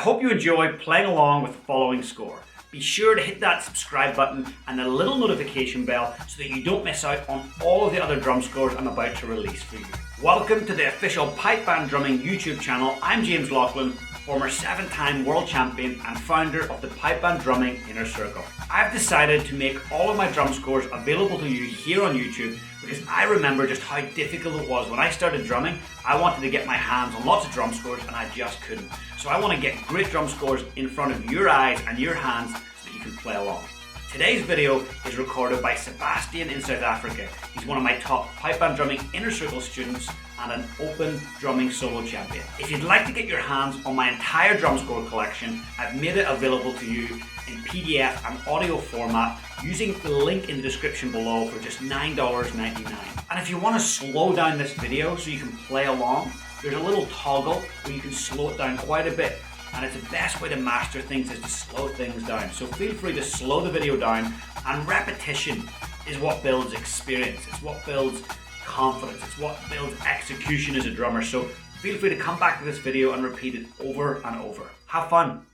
hope you enjoy playing along with the following score. Be sure to hit that subscribe button and the little notification bell so that you don't miss out on all of the other drum scores I'm about to release for you. Welcome to the official Pipe Band Drumming YouTube channel. I'm James Laughlin, former 7-time world champion and founder of the Pipe Band Drumming Inner Circle. I've decided to make all of my drum scores available to you here on YouTube because I remember just how difficult it was when I started drumming. I wanted to get my hands on lots of drum scores and I just couldn't. So I want to get great drum scores in front of your eyes and your hands so that you can play along. Today's video is recorded by Sebastian in South Africa. He's one of my top Pipe Band Drumming Inner Circle students and an open drumming solo champion. If you'd like to get your hands on my entire drum score collection, I've made it available to you in PDF and audio format using the link in the description below for just $9.99. And if you want to slow down this video so you can play along, there's a little toggle where you can slow it down quite a bit. And it's the best way to master things is to slow things down. So feel free to slow the video down, and repetition is what builds experience. It's what builds confidence. It's what builds execution as a drummer. So feel free to come back to this video and repeat it over and over. Have fun.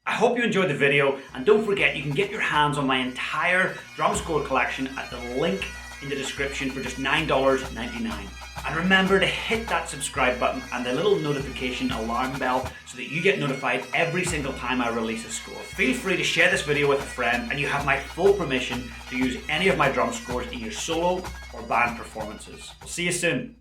I hope you enjoyed the video, and don't forget you can get your hands on my entire drum score collection at the link in the description for just $9.99. And remember to hit that subscribe button and the little notification alarm bell so that you get notified every single time I release a score. Feel free to share this video with a friend, and you have my full permission to use any of my drum scores in your solo or band performances. We'll see you soon.